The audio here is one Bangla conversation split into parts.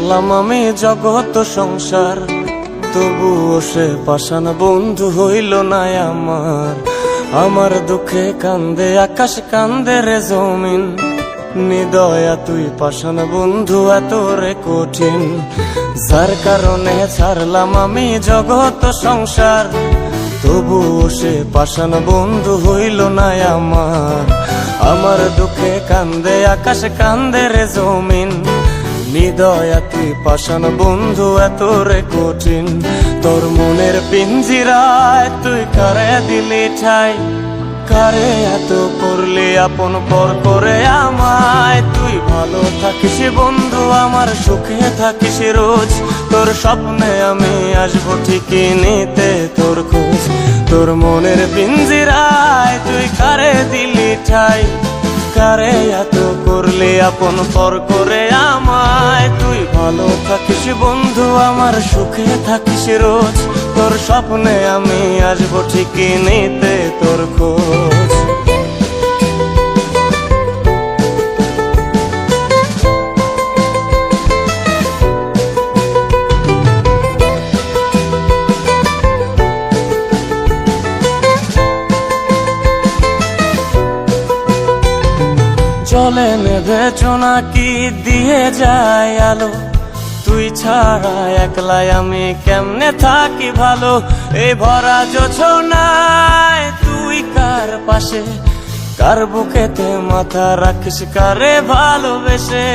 ছাড়লাম আমি জগৎ সংসার, তবুও সে পাষাণ বন্ধু হইল না আমার। আমার দুঃখে কান্দে আকাশ, কান্দে রে জমিন, নিদয়া তুই পাষাণ বন্ধু এত রে কঠিন। যার কারণে ছাড়লাম আমি জগৎ সংসার, তবুও সে পাষাণ বন্ধু হইল না আমার। আমার দুঃখে কান্দে আকাশ, কান্দে রে জমিন, নিদয়া তুই পাষাণ বন্ধু এত রে কঠিন। তোর মনের পিঞ্জিরায় তুই কারে দিলি ঠাই, কারে এত করলি আপন পর করে আমায়। তুই ভালো থাকিস বন্ধু আমার, সুখে থাকিস রোজ, তোর স্বপ্নে আমি আসবো ঠিকই নিতে তোর খোঁজ। তোর মনের পিঞ্জিরায় তুই কারে দিলি ঠাই, কারে এত করলি আপন পর করে আমায়। তুই ভালো থাকিস বন্ধু আমার, সুখে থাকিস রোজ, তোর স্বপ্নে আমি আসবো ঠিকই নিতে তোর খোঁজ। চলে নেভে চোনাকি দিয়ে যায় আলো, তুই ছাড়া একলাই আমি কেমনে থাকি ভালো। এই ভরা জোছনায় তুই কার পাশে, কার বুকেতে মাথা রাখিস কারে ভালোবেসে।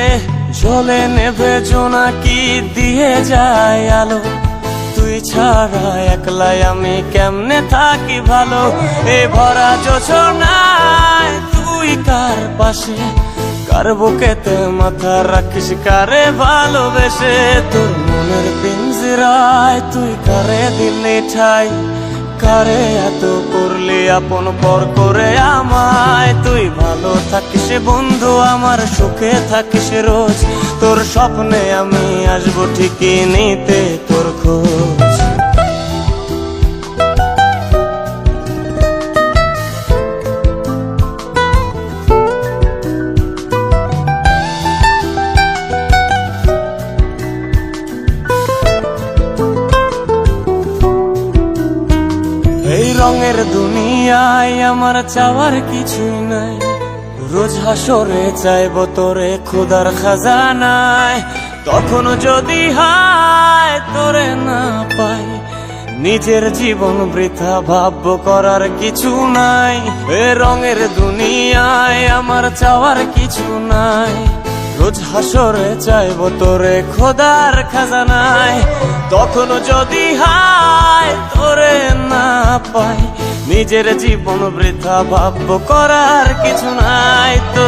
চলে নেভে চোনাকি দিয়ে যায় আলো, তুই ছাড়া একলাই আমি কেমনে থাকি ভালো। এই ভরা জোছনায় তুই কার পাশে, কার বুকেতে মাথা রাখিস কারে ভালোবেসে। তোর মনের পিঞ্জিরায় তুই কারে দিলি ঠাই, কারে এত করলি আপন পর করে আমায়। তুই ভালো থাকিস বন্ধু আমার, সুখে থাকিস রোজ, তোর স্বপ্নে আমি আসবো ঠিকই নিতে তোর খোঁজ। এই রঙের দুনিয়ায় আমার চাওয়ার কিছুই নাই, রোজ হাসরে চাইব তোরে খোদার খাজানায়। তখন যদি হায় তোরে না পাই, নিজের জীবন বৃথা ভাবব করার কিছু নাই। এ রঙের দুনিয়ায় আমার চাওয়ার কিছু নাই, রোজ হাসরে চাইব তোরে খোদার খাজানায়। তখন যদি হায় তোরে না পাই, নিজের জীবন বৃথা ভাবব করার কিছু নাই। তোর